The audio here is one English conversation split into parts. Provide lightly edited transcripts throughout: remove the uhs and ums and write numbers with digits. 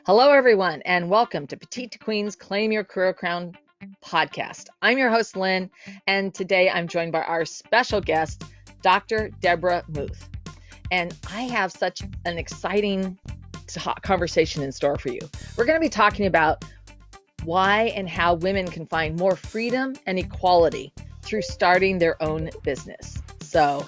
Hello, everyone, and welcome to Petite to Queen's Claim Your Career Crown podcast. I'm your host, Lynn, and today I'm joined by our special guest, Dr. Debra Muth. And I have such an exciting conversation in store for you. We're going to be talking about why and how women can find more freedom and equality through starting their own business. So,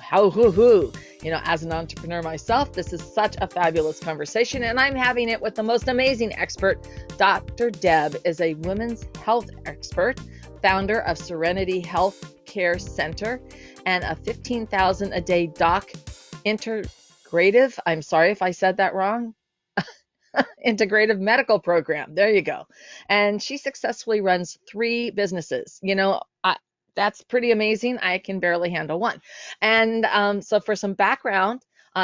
as an entrepreneur myself, this is such a fabulous conversation, and I'm having it with the most amazing expert. Dr. Deb is a women's health expert, founder of Serenity Health Care Center, and a 15,000 a day doc integrative. I'm sorry if I said that wrong. Integrative medical program. There you go. And she successfully runs 3 businesses. That's pretty amazing. I can barely handle one. And so for some background,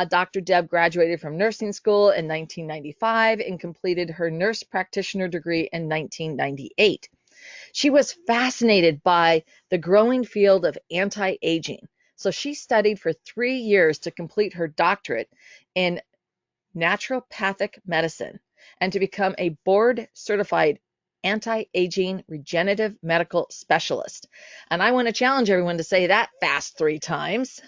Dr. Deb graduated from nursing school in 1995 and completed her nurse practitioner degree in 1998. She was fascinated by the growing field of anti-aging. So she studied for 3 years to complete her doctorate in naturopathic medicine and to become a board certified anti-aging regenerative medical specialist. And I want to challenge everyone to say that fast 3 times.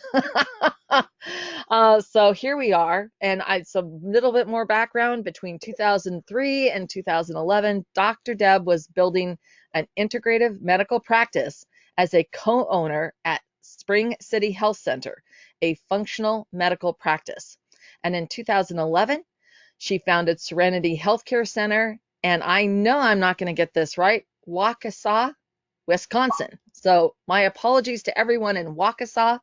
So here we are. And a little bit more background. Between 2003 and 2011, Dr. Deb was building an integrative medical practice as a co-owner at Spring City Health Center, a functional medical practice. And in 2011, she founded Serenity Healthcare Center, and I know I'm not going to get this right, Waukesha, Wisconsin. So my apologies to everyone in Waukesha.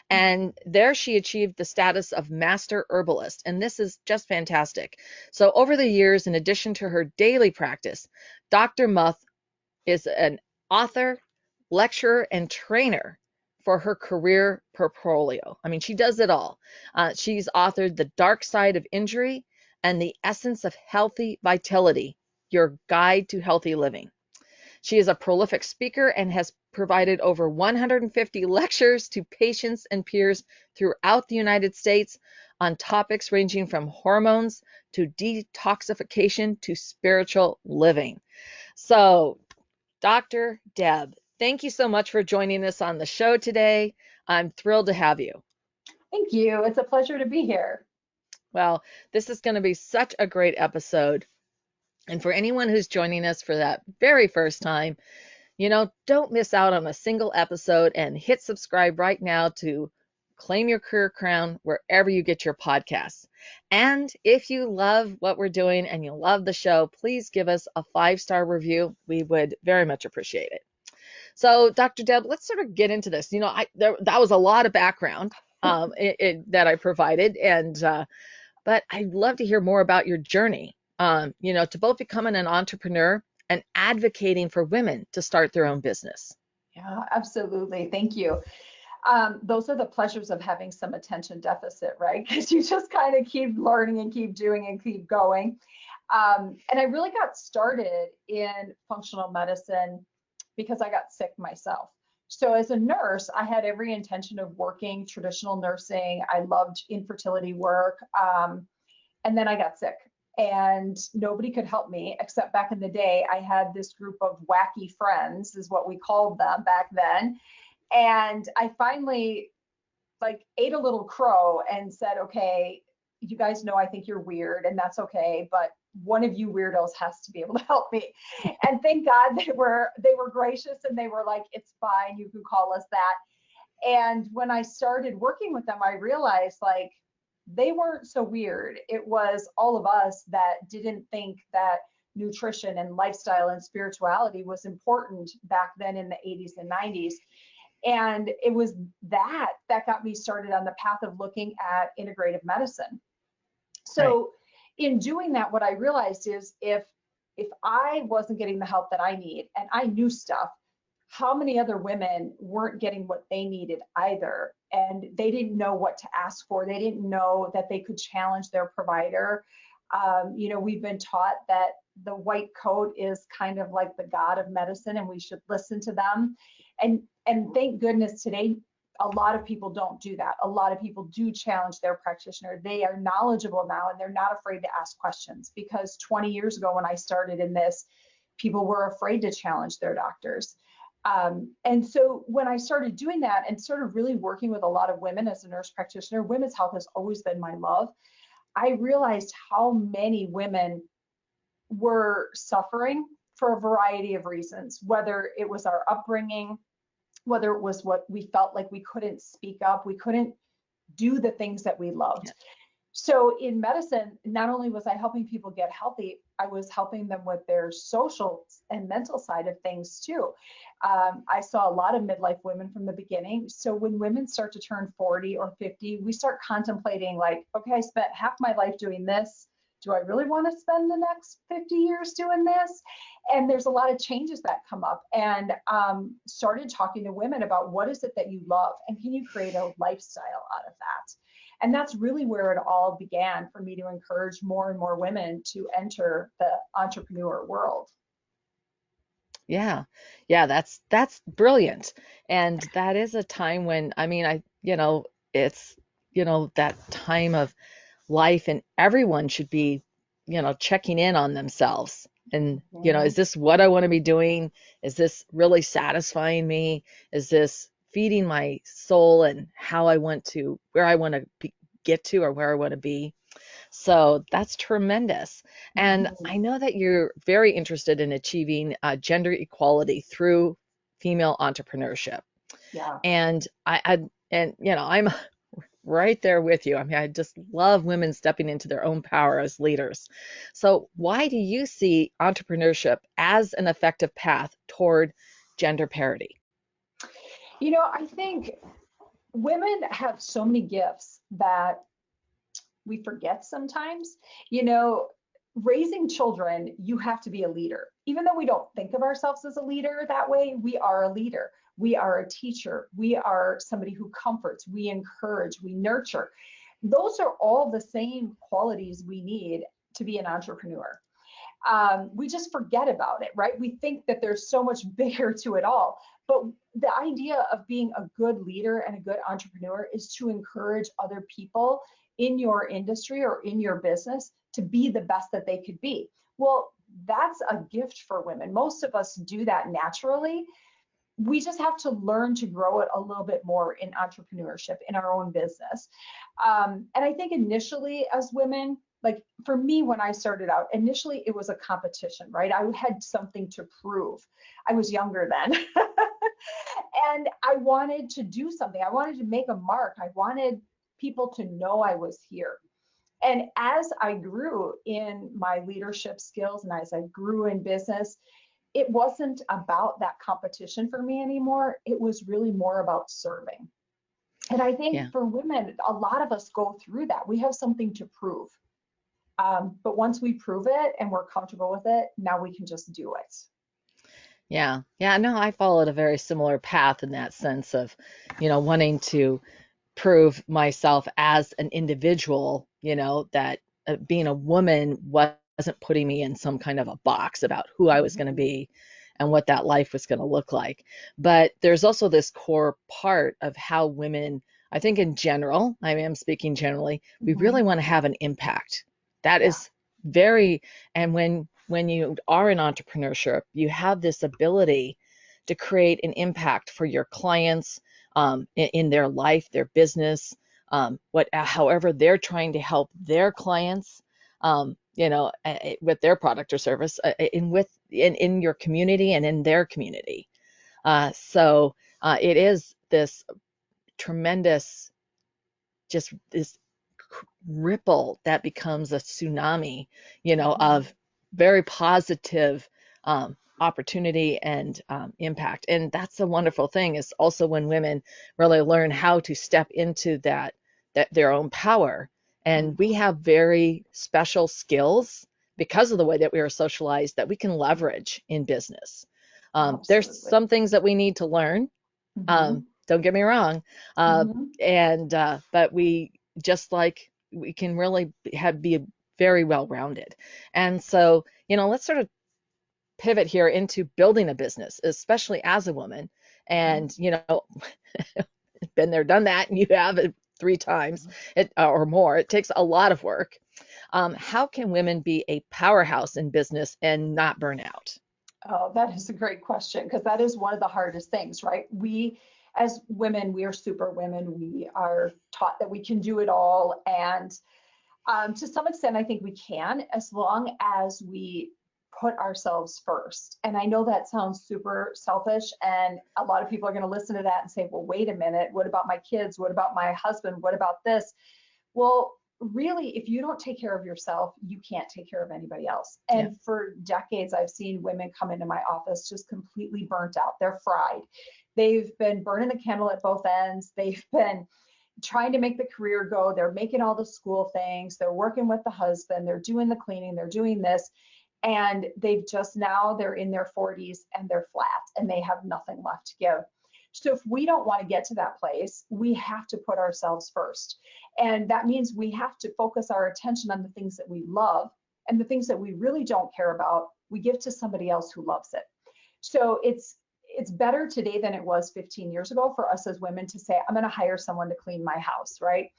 And there she achieved the status of master herbalist, and this is just fantastic. So over the years, in addition to her daily practice, Dr. Muth is an author, lecturer, and trainer for her career portfolio. I mean, she does it all. She's authored The Dark Side of Injury and The Essence of Healthy Vitality, Your Guide to Healthy Living. She is a prolific speaker and has provided over 150 lectures to patients and peers throughout the United States on topics ranging from hormones to detoxification to spiritual living. So, Dr. Deb, thank you so much for joining us on the show today. I'm thrilled to have you. Thank you. It's a pleasure to be here. Well, this is going to be such a great episode. And for anyone who's joining us for that very first time, don't miss out on a single episode and hit subscribe right now to Claim Your Career Crown wherever you get your podcasts. And if you love what we're doing and you love the show, please give us a 5-star review. We would very much appreciate it. So, Dr. Deb, let's sort of get into this. That was a lot of background that I provided, but I'd love to hear more about your journey, to both becoming an entrepreneur and advocating for women to start their own business. Yeah, absolutely. Thank you. Those are the pleasures of having some attention deficit, right? Because you just kind of keep learning and keep doing and keep going. And I really got started in functional medicine because I got sick myself. So as a nurse, I had every intention of working traditional nursing. I loved infertility work. And then I got sick and nobody could help me, except back in the day, I had this group of wacky friends, is what we called them back then. And I finally ate a little crow and said, okay, you guys know I think you're weird and that's okay, but one of you weirdos has to be able to help me. And thank God they were gracious and they were like, it's fine, you can call us that. And when I started working with them, I realized they weren't so weird. It was all of us that didn't think that nutrition and lifestyle and spirituality was important back then in the 80s and 90s. And it was that got me started on the path of looking at integrative medicine. So in doing that, what I realized is if I wasn't getting the help that I need, and I knew stuff, how many other women weren't getting what they needed either? And they didn't know what to ask for. They didn't know that they could challenge their provider. We've been taught that the white coat is kind of like the god of medicine and we should listen to them. And thank goodness today, a lot of people don't do that. A lot of people do challenge their practitioner. They are knowledgeable now and they're not afraid to ask questions, because 20 years ago when I started in this, people were afraid to challenge their doctors. And so when I started doing that and sort of really working with a lot of women as a nurse practitioner, women's health has always been my love. I realized how many women were suffering for a variety of reasons, whether it was our upbringing, whether it was what we felt like we couldn't speak up, we couldn't do the things that we loved. So in medicine, not only was I helping people get healthy, I was helping them with their social and mental side of things too. I saw a lot of midlife women from the beginning. So when women start to turn 40 or 50, we start contemplating like, okay, I spent half my life doing this. Do I really want to spend the next 50 years doing this? And there's a lot of changes that come up, and started talking to women about what is it that you love and can you create a lifestyle out of that? And that's really where it all began for me to encourage more and more women to enter the entrepreneur world. Yeah. Yeah, that's brilliant. And that is a time when, I mean, it's, that time of life, and everyone should be, checking in on themselves. And, is this what I want to be doing? Is this really satisfying me? Is this feeding my soul and where I want to get to, or where I want to be? So that's tremendous. And I know that you're very interested in achieving gender equality through female entrepreneurship. Yeah. And I'm right there with you. I mean, I just love women stepping into their own power as leaders. So why do you see entrepreneurship as an effective path toward gender parity? I think women have so many gifts that we forget sometimes. Raising children, you have to be a leader. Even though we don't think of ourselves as a leader that way, we are a leader. We are a teacher. We are somebody who comforts, we encourage, we nurture. Those are all the same qualities we need to be an entrepreneur. We just forget about it, right? We think that there's so much bigger to it all. But the idea of being a good leader and a good entrepreneur is to encourage other people in your industry or in your business to be the best that they could be. Well, that's a gift for women. Most of us do that naturally. We just have to learn to grow it a little bit more in entrepreneurship, in our own business. And I think initially as women, like for me, when I started out, initially it was a competition, right? I had something to prove. I was younger then. And I wanted to do something. I wanted to make a mark. I wanted people to know I was here. And as I grew in my leadership skills and as I grew in business, it wasn't about that competition for me anymore. It was really more about serving. And I think for women, a lot of us go through that. We have something to prove. But once we prove it and we're comfortable with it, now we can just do it. Yeah. Yeah. No, I followed a very similar path in that sense of, wanting to prove myself as an individual, that being a woman wasn't putting me in some kind of a box about who I was going to be and what that life was going to look like. But there's also this core part of how women, I think in general, I am speaking generally, we really want to have an impact. That is very, and when you are in entrepreneurship, you have this ability to create an impact for your clients, in their life, their business, however they're trying to help their clients, with their product or service, in your community and in their community. So it is this tremendous, just this ripple that becomes a tsunami, of very positive opportunity and impact. And that's a wonderful thing, is also when women really learn how to step into that their own power. And we have very special skills because of the way that we are socialized that we can leverage in business. There's some things that we need to learn. Don't get me wrong. But we can really be very well-rounded. And so, let's sort of pivot here into building a business, especially as a woman. And, been there, done that, and you have it 3 times or more. It takes a lot of work. How can women be a powerhouse in business and not burn out? Oh, that is a great question because that is one of the hardest things, right? We, as women, we are super women. We are taught that we can do it all. And to some extent, I think we can, as long as we put ourselves first. And I know that sounds super selfish, and a lot of people are going to listen to that and say, well, wait a minute, what about my kids? What about my husband? What about this? Well, really, if you don't take care of yourself, you can't take care of anybody else. Yeah. And for decades, I've seen women come into my office just completely burnt out. They're fried. They've been burning the candle at both ends. They've been trying to make the career go. They're making all the school things. They're working with the husband. They're doing the cleaning. They're doing this. And they've just now they're in their 40s and they're flat and they have nothing left to give. So if we don't want to get to that place, we have to put ourselves first. And that means we have to focus our attention on the things that we love, and the things that we really don't care about, we give to somebody else who loves it. So it's better today than it was 15 years ago for us as women to say, I'm going to hire someone to clean my house, right?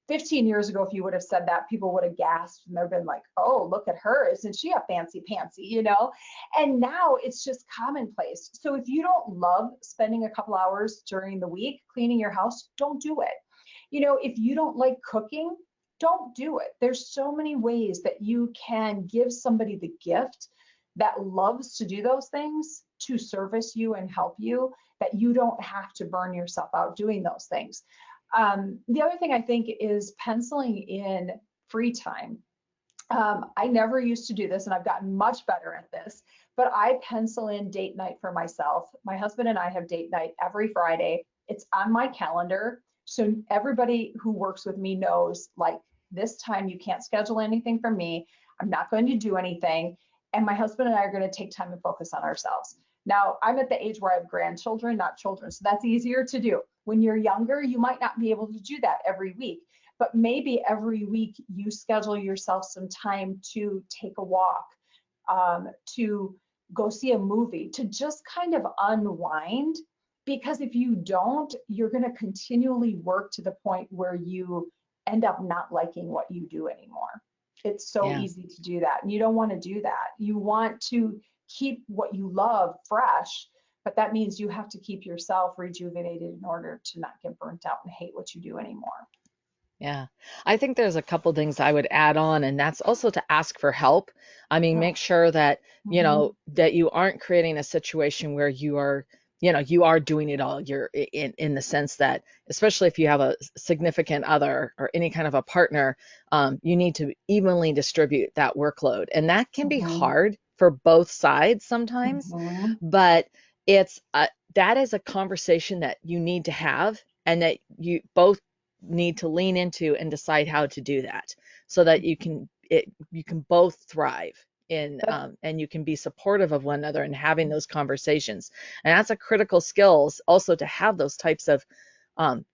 15 years ago, if you would have said that, people would have gasped and they've been like, oh, look at her. Isn't she a fancy pantsy, you know? And now it's just commonplace. So if you don't love spending a couple hours during the week cleaning your house, don't do it. You know, if you don't like cooking, don't do it. There's so many ways that you can give somebody the gift that loves to do those things to service you and help you, that you don't have to burn yourself out doing those things. The other thing I think is penciling in free time. I never used to do this, and I've gotten much better at this, but I pencil in date night for myself. My husband and I have date night every Friday. It's on my calendar. So everybody who works with me knows, like, this time you can't schedule anything for me. I'm not going to do anything. And my husband and I are going to take time and focus on ourselves. Now, I'm at the age where I have grandchildren, not children, so that's easier to do. When you're younger, you might not be able to do that every week, but maybe every week you schedule yourself some time to take a walk, to go see a movie, to just kind of unwind. Because if you don't, you're going to continually work to the point where you end up not liking what you do anymore. It's so Yeah. easy to do that. And you don't want to do that. You want to keep what you love fresh, but that means you have to keep yourself rejuvenated in order to not get burnt out and hate what you do anymore. Yeah. I think there's a couple things I would add on, and that's also to ask for help. I mean, make Oh, sure that, mhm, that you aren't creating a situation where you are, you are doing it all. You're in the sense that, especially if you have a significant other or any kind of a partner, you need to evenly distribute that workload. And that can be mhm, hard for both sides sometimes, mhm, but that is a conversation that you need to have, and that you both need to lean into and decide how to do that, so that you can both thrive in, that- and you can be supportive of one another and having those conversations. And that's a critical skills also, to have those types of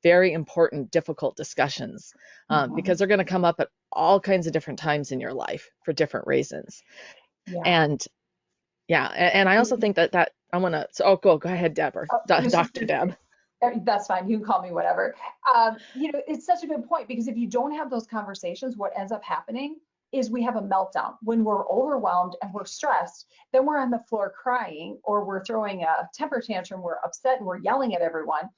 very important, difficult discussions, because mhm. they're going to come up at all kinds of different times in your life for different reasons. Yeah. And yeah, and I also think that I want to, so, oh, go ahead, Deborah, I was just Dr. going to Deb. say, that's fine. You can call me whatever. You know, it's such a good point because if you don't have those conversations, what ends up happening is we have a meltdown. When we're overwhelmed and we're stressed, then we're on the floor crying, or we're throwing a temper tantrum, we're upset and we're yelling at everyone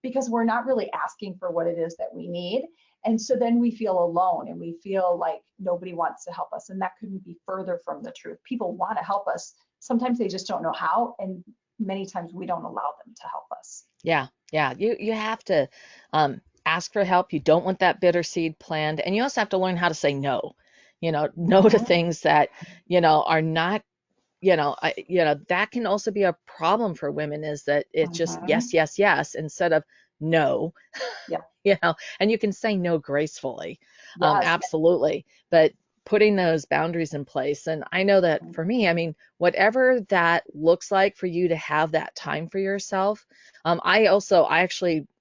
because we're not really asking for what it is that we need. And so then we feel alone and we feel like nobody wants to help us. And that couldn't be further from the truth. People want to help us. Sometimes they just don't know how. And many times we don't allow them to help us. Yeah, yeah. You have to ask for help. You don't want that bitter seed planted, and you also have to learn how to say no. No to Mhm, things that are not. That can also be a problem for women. Is that it's just yes, mhm. yes, yes instead of no. Yeah. And you can say no gracefully, Yes. absolutely, but putting those boundaries in place. And I know that for me, I mean, whatever that looks like for you to have that time for yourself. I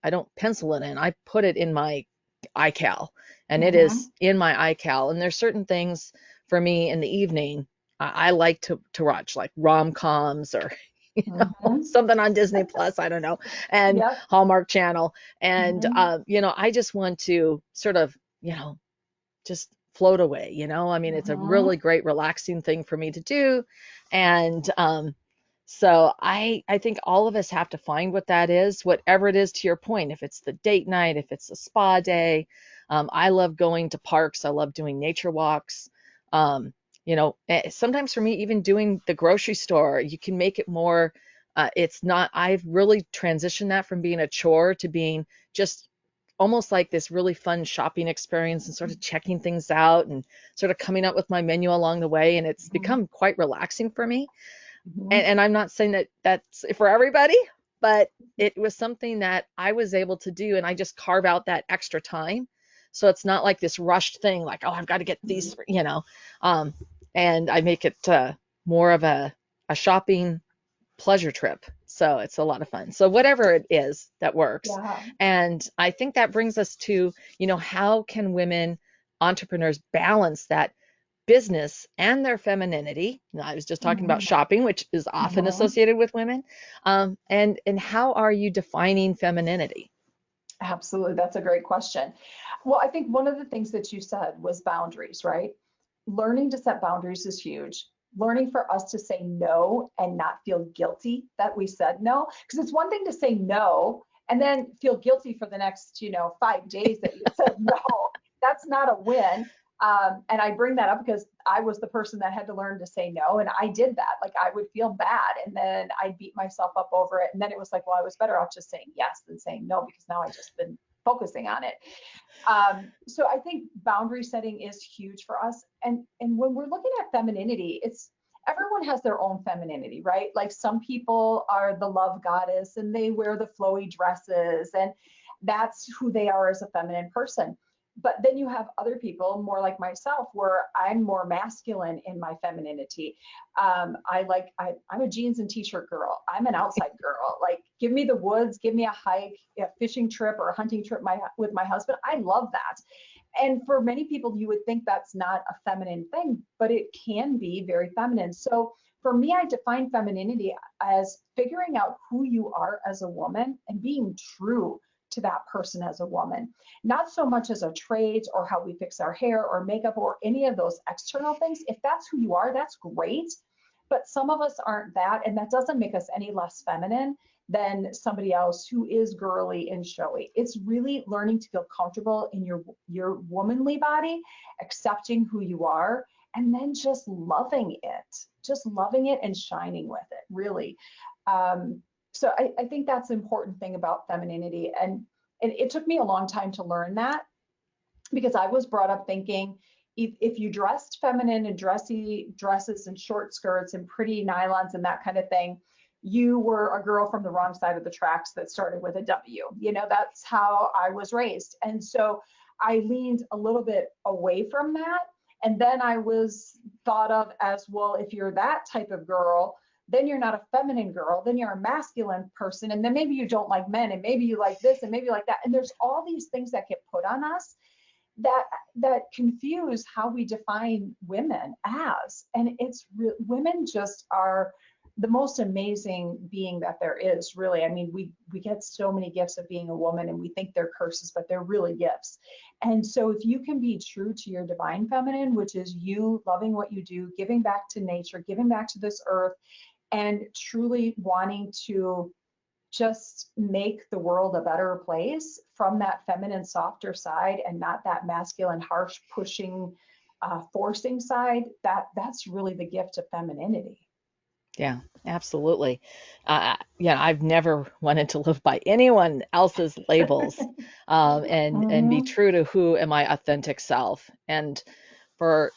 don't pencil it in. I put it in my iCal, and it is Mhm. in my iCal. And there's certain things for me in the evening I like to watch, like rom-coms, or Mm-hmm. something on Disney Plus, I don't know, and Yep. Hallmark Channel. And, Mm-hmm. I just want to sort of, just float away, I mean, it's a Mm-hmm. really great relaxing thing for me to do. And, so I think all of us have to find what that is, whatever it is, to your point. If it's the date night, if it's a spa day, I love going to parks. I love doing nature walks. Sometimes for me, even doing the grocery store, you can make it more. It's not. I've really transitioned that from being a chore to being just almost like this really fun shopping experience, and sort of checking things out and sort of coming up with my menu along the way. And it's Mm-hmm. become quite relaxing for me. Mm-hmm. And I'm not saying that that's for everybody, but it was something that I was able to do, and I just carve out that extra time. So it's not like this rushed thing, like, oh, I've got to get these, um, and I make it more of a shopping pleasure trip. So it's a lot of fun. So whatever it is that works. Yeah. And I think that brings us to, how can women entrepreneurs balance that business and their femininity? I was just talking about Mm-hmm. shopping, which is often Mm-hmm. associated with women. And how are you defining femininity? Absolutely. That's a great question. Well, I think one of the things that you said was boundaries, right? Learning to set boundaries is huge. Learning for us to say no and not feel guilty that we said no. Because it's one thing to say no and then feel guilty for the next, 5 days that you said no. That's not a win. And I bring that up because I was the person that had to learn to say no. And I did that. Like I would feel bad and then I'd beat myself up over it. And then it was like, well, I was better off just saying yes than saying no because now I just been focusing on it. So I think boundary setting is huge for us. And when we're looking at femininity, it's everyone has their own femininity, right? Like some people are the love goddess and they wear the flowy dresses and that's who they are as a feminine person. But then you have other people, more like myself, where I'm more masculine in my femininity. I'm a jeans and t-shirt girl. I'm an outside girl. Like, give me the woods, give me a hike, a fishing trip, or a hunting trip with my husband. I love that. And for many people, you would think that's not a feminine thing, but it can be very feminine. So for me, I define femininity as figuring out who you are as a woman and being true to that person as a woman, not so much as a trait or how we fix our hair or makeup or any of those external things. If that's who you are, that's great. But some of us aren't that, and that doesn't make us any less feminine than somebody else who is girly and showy. It's really learning to feel comfortable in your womanly body, accepting who you are, and then just loving it and shining with it, really. So I think that's the important thing about femininity. And it took me a long time to learn that because I was brought up thinking if you dressed feminine and dressy dresses and short skirts and pretty nylons and that kind of thing, you were a girl from the wrong side of the tracks that started with a W. That's how I was raised. And so I leaned a little bit away from that. And then I was thought of as, well, if you're that type of girl, then you're not a feminine girl, then you're a masculine person. And then maybe you don't like men, and maybe you like this, and maybe you like that. And there's all these things that get put on us that confuse how we define women as. And women just are the most amazing being that there is, really. I mean, we get so many gifts of being a woman, and we think they're curses, but they're really gifts. And so if you can be true to your divine feminine, which is you loving what you do, giving back to nature, giving back to this earth, and truly wanting to just make the world a better place from that feminine, softer side, and not that masculine, harsh, pushing, forcing side, that's really the gift of femininity. Yeah, absolutely. Yeah, I've never wanted to live by anyone else's labels, and be Mhm. true to who am I authentic self. And for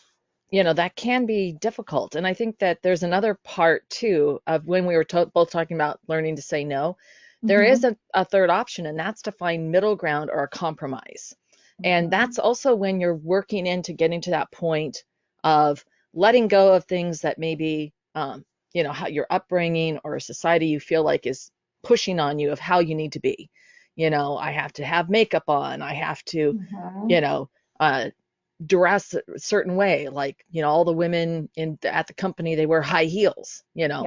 that can be difficult. And I think that there's another part too of when we were both talking about learning to say no. There is Mhm. a third option, and that's to find middle ground or a compromise. And Mhm. that's also when you're working into getting to that point of letting go of things that maybe, how your upbringing or society you feel like is pushing on you of how you need to be. I have to have makeup on. I have to, you Mhm. know, uh, dress a certain way. Like, all the women at the company, they wear high heels. Yeah.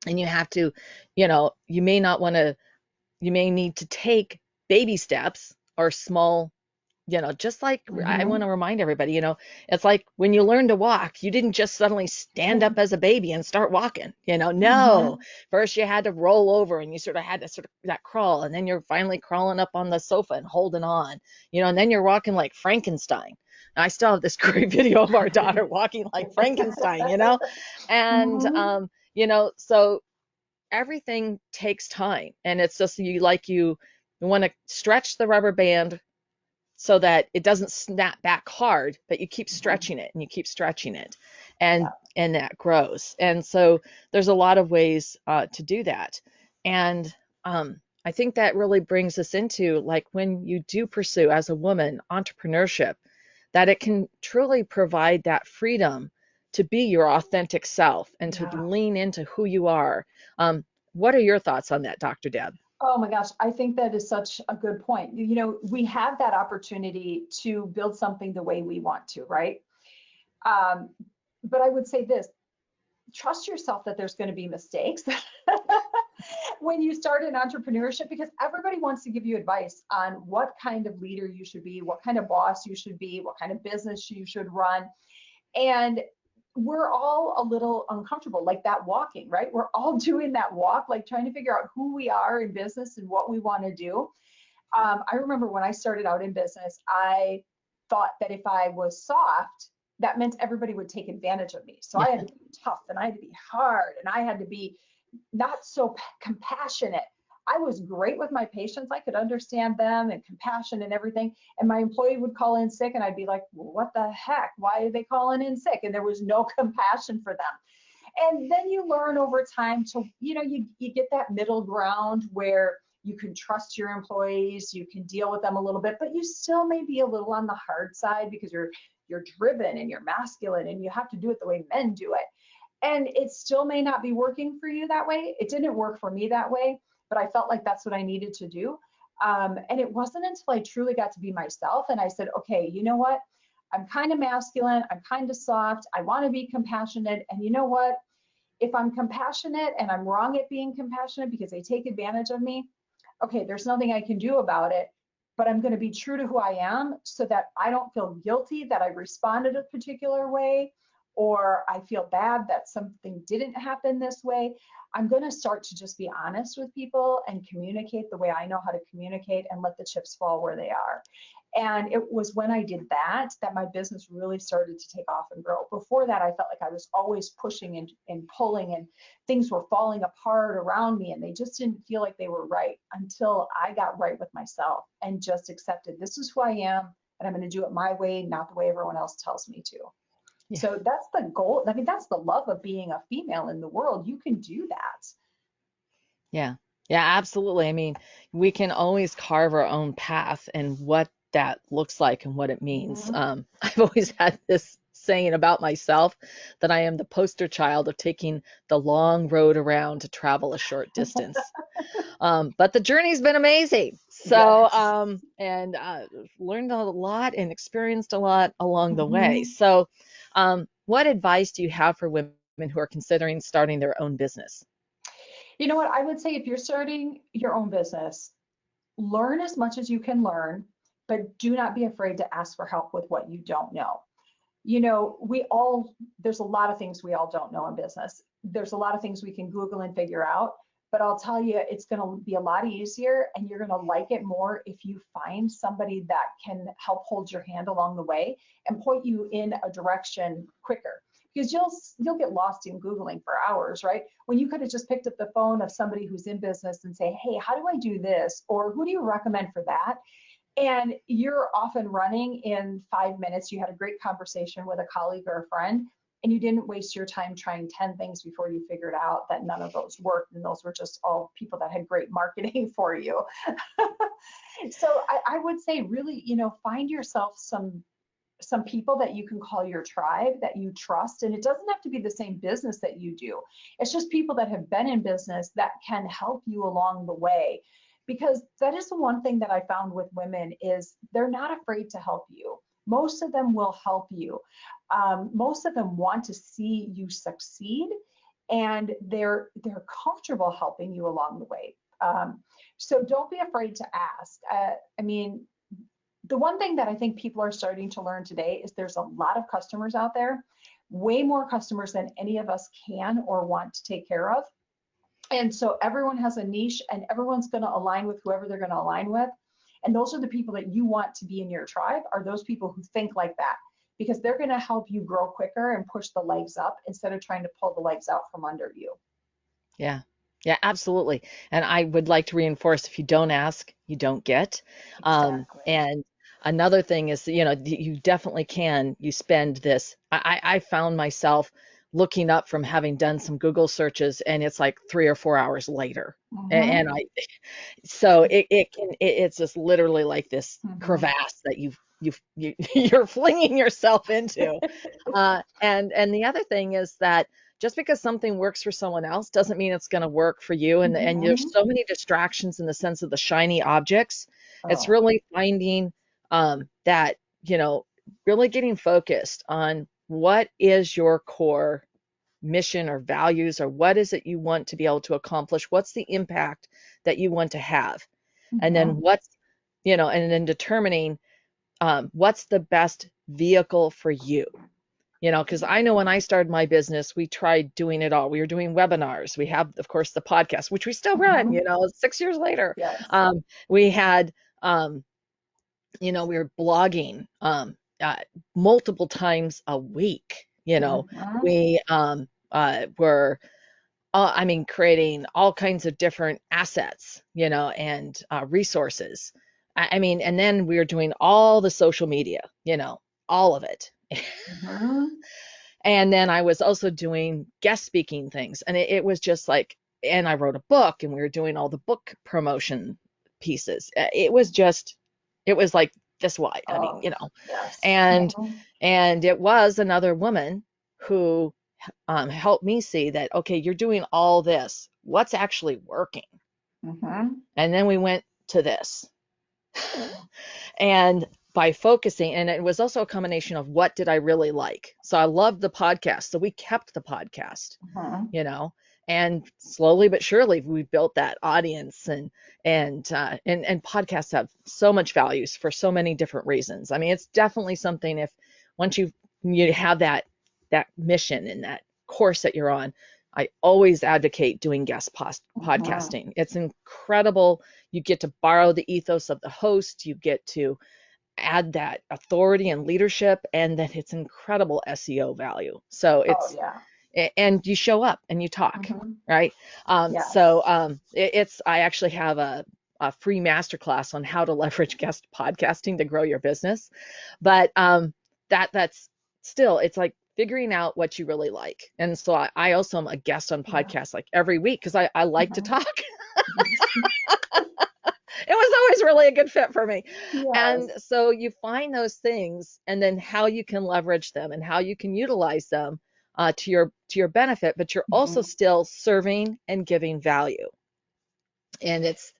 And you have to, you may not want to, you may need to take baby steps or small, just like I want Hmm. to remind everybody, it's like when you learn to walk, you didn't just suddenly stand up as a baby and start walking, no. Hmm. First you had to roll over and you sort of had to sort of that crawl, and then you're finally crawling up on the sofa and holding on, and then you're walking like Frankenstein. And I still have this great video of our daughter walking like Frankenstein, and Hmm. so everything takes time, and it's just you want to stretch the rubber band so that it doesn't snap back hard, but you keep stretching it and you keep stretching it, and Yeah. that grows. And so there's a lot of ways to do that. And I think that really brings us into, like, when you do pursue as a woman entrepreneurship, that it can truly provide that freedom to be your authentic self and to Yeah. lean into who you are. What are your thoughts on that, Dr. Deb? Oh my gosh, I think that is such a good point. We have that opportunity to build something the way we want to, right? Um, but I would say this, trust yourself that there's going to be mistakes when you start in entrepreneurship, because everybody wants to give you advice on what kind of leader you should be, what kind of boss you should be, what kind of business you should run. And we're all a little uncomfortable, like that walking, right? We're all doing that walk, like trying to figure out who we are in business and what we want to do. I remember when I started out in business, I thought that if I was soft, that meant everybody would take advantage of me. So I had to be tough and I had to be hard and I had to be not so compassionate. I was great with my patients. I could understand them and compassion and everything. And my employee would call in sick and I'd be like, well, what the heck? Why are they calling in sick? And there was no compassion for them. And then you learn over time to, you get that middle ground where you can trust your employees, you can deal with them a little bit, but you still may be a little on the hard side because you're driven and you're masculine and you have to do it the way men do it. And it still may not be working for you that way. It didn't work for me that way, but I felt like that's what I needed to do. And it wasn't until I truly got to be myself and I said, okay, you know what? I'm kind of masculine. I'm kind of soft. I want to be compassionate. And you know what? If I'm compassionate and I'm wrong at being compassionate because they take advantage of me, okay, there's nothing I can do about it, but I'm going to be true to who I am so that I don't feel guilty that I responded a particular way or I feel bad that something didn't happen this way. I'm going to start to just be honest with people and communicate the way I know how to communicate and let the chips fall where they are. And it was when I did that that my business really started to take off and grow. Before that, I felt like I was always pushing and pulling, and things were falling apart around me, and they just didn't feel like they were right until I got right with myself and just accepted this is who I am, and I'm going to do it my way, not the way everyone else tells me to. Yeah. So that's the goal. I mean, that's the love of being a female in the world. You can do that. Yeah. Yeah, absolutely. I mean, we can always carve our own path and what that looks like and what it means. Mhm. I've always had this saying about myself that I am the poster child of taking the long road around to travel a short distance. But the journey's been amazing. So, Yes. and learned a lot and experienced a lot along the way. Mhm. So, what advice do you have for women who are considering starting their own business? You know what? I would say if you're starting your own business, learn as much as you can learn, but do not be afraid to ask for help with what you don't know. There's a lot of things we all don't know in business. There's a lot of things we can Google and figure out, but I'll tell you, it's going to be a lot easier and you're going to like it more if you find somebody that can help hold your hand along the way and point you in a direction quicker. Because you'll get lost in Googling for hours, right? When you could have just picked up the phone of somebody who's in business and say, hey, how do I do this? Or who do you recommend for that? And you're off and running in 5 minutes. You had a great conversation with a colleague or a friend, and you didn't waste your time trying 10 things before you figured out that none of those worked. And those were just all people that had great marketing for you. So I would say really, find yourself some people that you can call your tribe that you trust. And it doesn't have to be the same business that you do. It's just people that have been in business that can help you along the way. Because that is the one thing that I found with women is they're not afraid to help you. Most of them will help you. Most of them want to see you succeed. and they're comfortable helping you along the way. So don't be afraid to ask. I mean, the one thing that I think people are starting to learn today is there's a lot of customers out there, way more customers than any of us can or want to take care of. And so everyone has a niche, and everyone's going to align with whoever they're going to align with. And those are the people that you want to be in your tribe, are those people who think like that, because they're going to help you grow quicker and push the legs up instead of trying to pull the legs out from under you. Yeah. Yeah, absolutely. And I would like to reinforce, if you don't ask, you don't get. Exactly. And another thing is, you definitely can, you spend this. I found myself looking up from having done some Google searches, and it's like 3 or 4 hours later. Mm-hmm. And so it's just literally like this Mm-hmm. crevasse that you're flinging yourself into. And the other thing is that just because something works for someone else doesn't mean it's going to work for you. And Mm-hmm. there's so many distractions in the sense of the shiny objects. It's Oh. really finding that, really getting focused on what is your core mission or values, or what is it you want to be able to accomplish? What's the impact that you want to have? And then Mm-hmm. and then determining what's the best vehicle for you. Because I know when I started my business, we tried doing it all. We were doing webinars. We have, of course, the podcast, which we still run, Mm-hmm. 6 years later. Yes. We had, we were blogging multiple times a week. Mm-hmm. We were, creating all kinds of different assets, and resources. And then we were doing all the social media, all of it. Mm-hmm. And then I was also doing guest speaking things. And it was just like, and I wrote a book, and we were doing all the book promotion pieces. It was like this wide. Oh, yes. And Mm-hmm. and it was another woman who helped me see that, okay, you're doing all this. What's actually working? Mm-hmm. And then we went to this. And by focusing, and it was also a combination of what did I really like. So I loved the podcast. So we kept the podcast, Mm-hmm. and slowly but surely we built that audience, and podcasts have so much values for so many different reasons. It's definitely something, if once you have that mission and that course that you're on, I always advocate doing guest Mm-hmm. podcasting. It's incredible. You get to borrow the ethos of the host. You get to add that authority and leadership, and then it's incredible SEO value. So Oh, yeah. and you show up and you talk, Mm-hmm. right? Yes. I actually have a free masterclass on how to leverage guest podcasting to grow your business. But that's still, it's like figuring out what you really like. And so I also am a guest on Yeah. podcasts like every week, because I like to Mm-hmm. talk. It was always really a good fit for me. And Yes. so you find those things, and then how you can leverage them and how you can utilize them to your benefit, but you're also Mm-hmm. still serving and giving value. And it's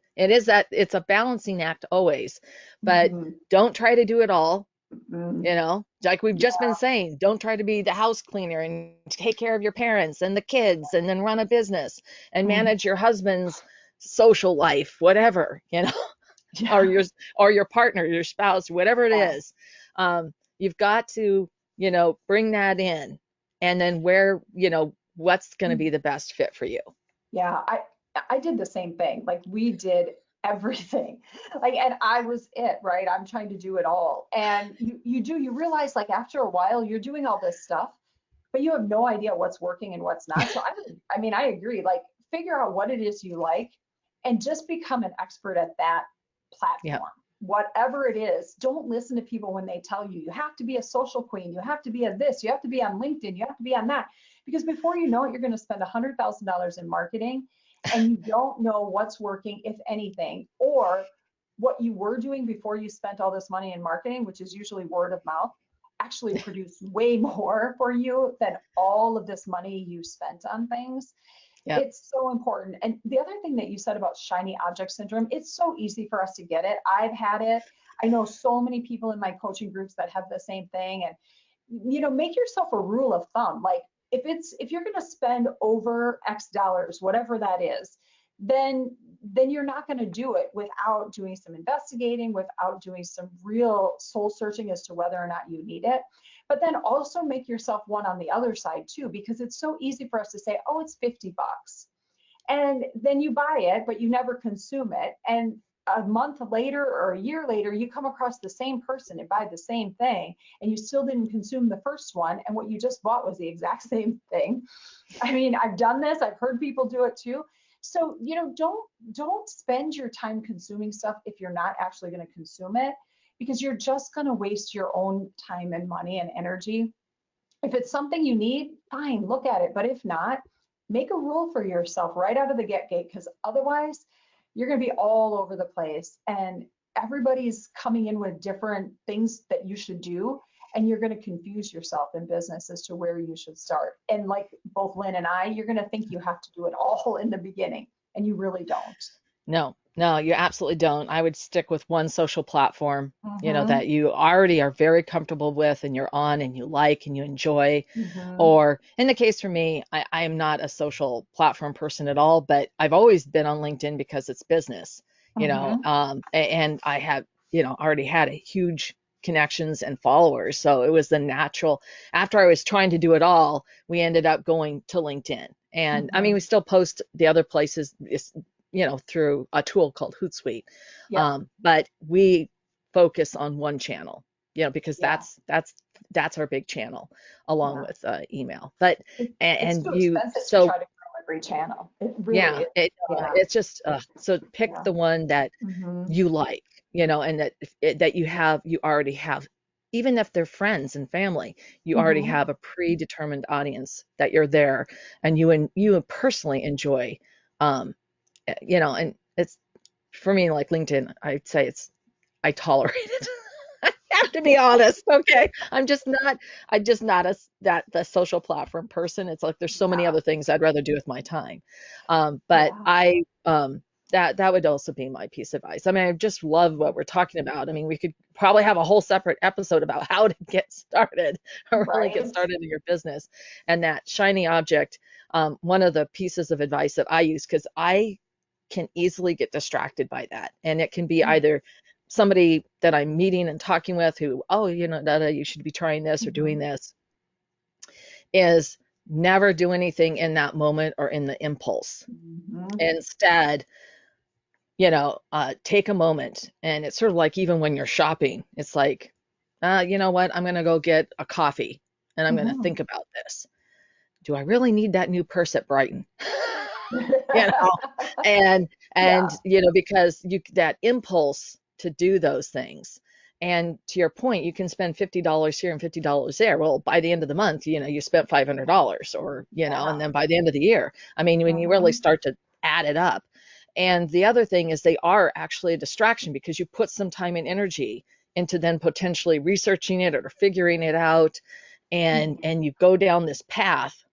a balancing act always, but Mm-hmm. don't try to do it all. Mm-hmm. Like we've just been Yeah. saying, don't try to be the house cleaner and take care of your parents and the kids, and then run a business and Mm-hmm. manage your husband's social life, whatever, or Yeah. your partner, your spouse, whatever it Yeah. is. You've got to, bring that in, and then what's going to be the best fit for you. Yeah. I did the same thing. Like, we did everything. Like, and I was it, right? I'm trying to do it all. And you realize, like, after a while you're doing all this stuff, but you have no idea what's working and what's not. So I agree. Like, figure out what it is you like and just become an expert at that Yeah. platform. Whatever it is, don't listen to people when they tell you have to be a social queen, you have to be a this, you have to be on LinkedIn, you have to be on that. Because before you know it, you're going to spend $100,000 in marketing, and you don't know what's working, if anything, or what you were doing before you spent all this money in marketing, which is usually word of mouth, actually produced way more for you than all of this money you spent on things. Yeah. It's so important. And the other thing that you said about shiny object syndrome, it's so easy for us to get it. I've had it. I know so many people in my coaching groups that have the same thing. And, make yourself a rule of thumb. Like, if you're going to spend over X dollars, whatever that is, then you're not going to do it without doing some investigating, without doing some real soul searching as to whether or not you need it. But then also make yourself one on the other side too, because it's so easy for us to say, oh, it's $50. And then you buy it, but you never consume it. And a month later or a year later, you come across the same person and buy the same thing, and you still didn't consume the first one. And what you just bought was the exact same thing. I mean, I've done this. I've heard people do it too. So, don't spend your time consuming stuff if you're not actually going to consume it, because you're just going to waste your own time and money and energy. If it's something you need, fine, look at it. But if not, make a rule for yourself right out of the get-go, because otherwise you're going to be all over the place, and everybody's coming in with different things that you should do, and you're going to confuse yourself in business as to where you should start. And like both Lynn and I, you're going to think you have to do it all in the beginning, and you really don't. No, you absolutely don't. I would stick with one social platform, Mm-hmm. that you already are very comfortable with and you're on and you like and you enjoy. Mm-hmm. Or in the case for me, I am not a social platform person at all, but I've always been on LinkedIn because it's business, Mm-hmm. and I have, already had a huge connections and followers. So it was the natural, after I was trying to do it all, we ended up going to LinkedIn. And I mean, Mm-hmm. we still post the other places, through a tool called Hootsuite. Yep. But we focus on one channel, because Yeah. that's our big channel along Yeah. with email. But It's and too you expensive to so try to grow every channel. It really yeah, is. Yeah. it's just so pick Yeah. the one that Mm-hmm. you like, and that you already have, even if they're friends and family, you already Mm-hmm. have a predetermined audience that you're there, and you personally enjoy, um, and it's for me, like LinkedIn, I'd say I tolerate it. I have to be honest, okay? I'm just not the social platform person. It's like there's so many other things I'd rather do with my time. But Yeah. that would also be my piece of advice. I mean, I just love what we're talking about. I mean, we could probably have a whole separate episode about how to get started or really get Right. started in your business. And that shiny object, one of the pieces of advice that I use, because I can easily get distracted by that. And it can be either somebody that I'm meeting and talking with who, oh, Dada, you should be trying this or Mm-hmm. doing this, is never do anything in that moment or in the impulse. Mm-hmm. Instead, take a moment. And it's sort of like even when you're shopping, it's like, you know what? I'm going to go get a coffee and I'm going to Mm-hmm. think about this. Do I really need that new purse at Brighton? you know, and Yeah. because that impulse to do those things. And to your point, you can spend $50 here and $50 there. Well, by the end of the month, you spent $500, or, and Yeah. then by the end of the year, I mean, when you really Mm-hmm. start to add it up. And the other thing is they are actually a distraction, because you put some time and energy into then potentially researching it or figuring it out, and you go down this path,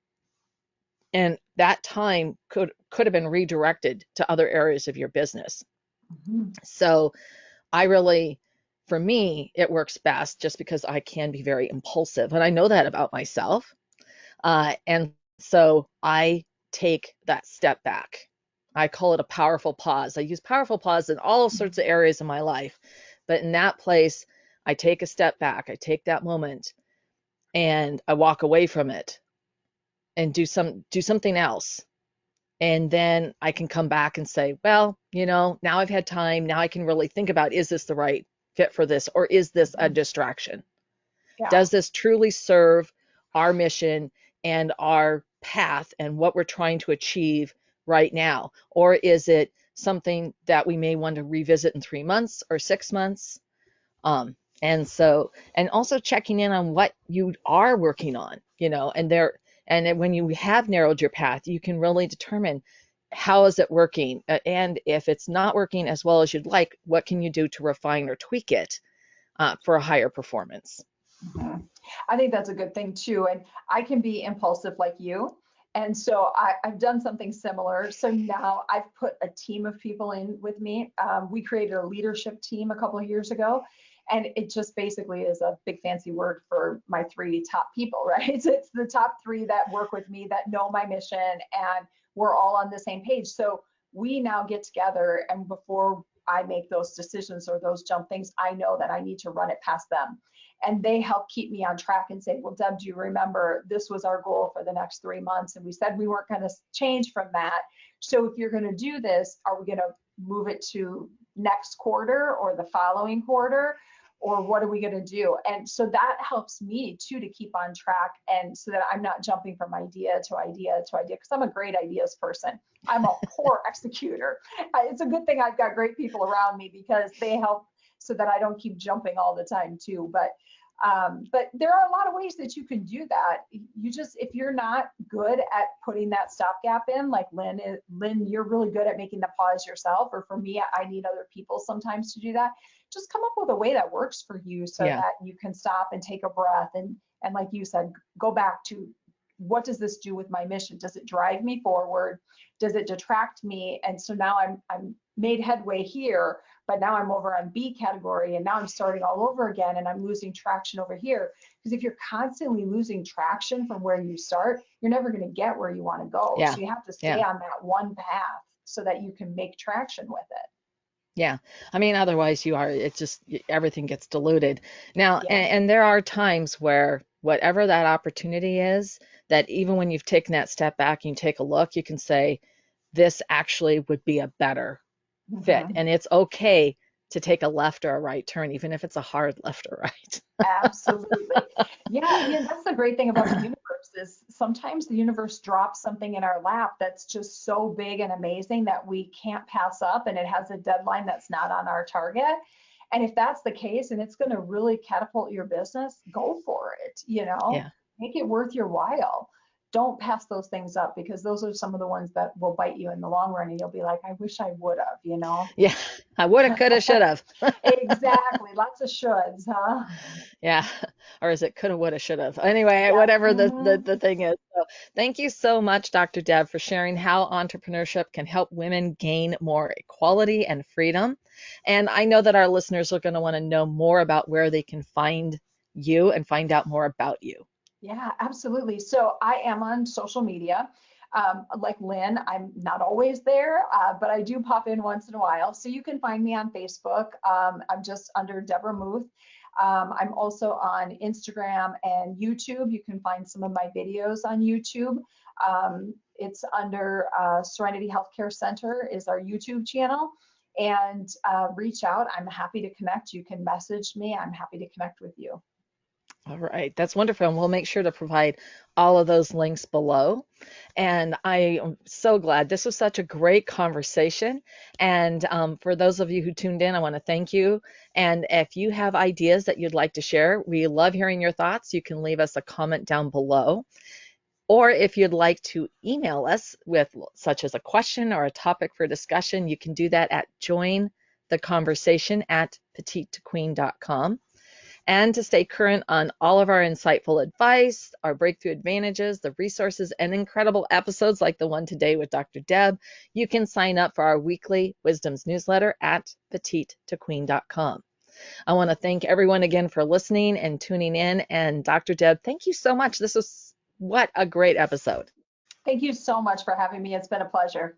and that time could have been redirected to other areas of your business. Mm-hmm. So I really, for me, it works best just because I can be very impulsive, and I know that about myself. And so I take that step back. I call it a powerful pause. I use powerful pause in all sorts of areas of my life, but in that place, I take a step back. I take that moment and I walk away from it and do something else. And then I can come back and say, well, now I've had time. Now I can really think about, is this the right fit for this, or is this a distraction? Yeah. Does this truly serve our mission and our path and what we're trying to achieve right now? Or is it something that we may want to revisit in 3 months or 6 months? And also checking in on what you are working on, and then when you have narrowed your path, you can really determine, how is it working? And if it's not working as well as you'd like, what can you do to refine or tweak it for a higher performance? Mhm. I think that's a good thing too. And I can be impulsive like you. And so I've done something similar. So now I've put a team of people in with me. We created a leadership team a couple of years ago. And it just basically is a big fancy word for my 3 top people, right? It's the top 3 that work with me, that know my mission, and we're all on the same page. So we now get together, and before I make those decisions or those jump things, I know that I need to run it past them. And they help keep me on track and say, well, Deb, do you remember this was our goal for the next 3 months? And we said we weren't going to change from that. So if you're going to do this, are we going to move it to next quarter or the following quarter? Or what are we going to do? And so that helps me too to keep on track, and so that I'm not jumping from idea to idea to idea, because I'm a great ideas person. I'm a poor executor. It's a good thing I've got great people around me, because they help so that I don't keep jumping all the time too. But there are a lot of ways that you can do that. You just, if you're not good at putting that stopgap in, like Lynn, you're really good at making the pause yourself, or for me, I need other people sometimes to do that. Just come up with a way that works for you, so that you can stop and take a breath, and like you said, go back to, what does this do with my mission? Does it drive me forward? Does it detract me? And so now I'm made headway here, but now I'm over on B category, and now I'm starting all over again, and I'm losing traction over here. Because if you're constantly losing traction from where you start, you're never going to get where you want to go. So you have to stay on that one path so that you can make traction with it. Yeah. I mean, otherwise it's just, everything gets diluted. Now, and there are times where whatever that opportunity is, that even when you've taken that step back and you take a look, you can say, this actually would be a better fit. And it's okay to take a left or a right turn, even if it's a hard left or right. Absolutely. Yeah, that's the great thing about the universe, is sometimes the universe drops something in our lap that's just so big and amazing that we can't pass up, and it has a deadline that's not on our target. And if that's the case, and it's going to really catapult your business, go for it, make it worth your while. Don't pass those things up, because those are some of the ones that will bite you in the long run, and you'll be like, I wish I would have, Yeah, I would have, could have, should have. Exactly. Lots of shoulds, huh? Yeah. Or is it could have, would have, should have? Anyway, whatever the thing is. So thank you so much, Dr. Deb, for sharing how entrepreneurship can help women gain more equality and freedom. And I know that our listeners are going to want to know more about where they can find you and find out more about you. Yeah, absolutely. So I am on social media. Like Lynn, I'm not always there, but I do pop in once in a while. So you can find me on Facebook. I'm just under Debra Muth. I'm also on Instagram and YouTube. You can find some of my videos on YouTube. It's under Serenity Healthcare Center is our YouTube channel. And reach out. I'm happy to connect. You can message me. I'm happy to connect with you. All right, that's wonderful. And we'll make sure to provide all of those links below. And I am so glad. This was such a great conversation. And for those of you who tuned in, I want to thank you. And if you have ideas that you'd like to share, we love hearing your thoughts. You can leave us a comment down below. Or if you'd like to email us with such as a question or a topic for discussion, you can do that at jointheconversation@petitetoqueen.com. And to stay current on all of our insightful advice, our breakthrough advantages, the resources, and incredible episodes like the one today with Dr. Deb, you can sign up for our weekly Wisdoms newsletter at petitetoqueen.com. I want to thank everyone again for listening and tuning in. And Dr. Deb, thank you so much. This was what a great episode. Thank you so much for having me. It's been a pleasure.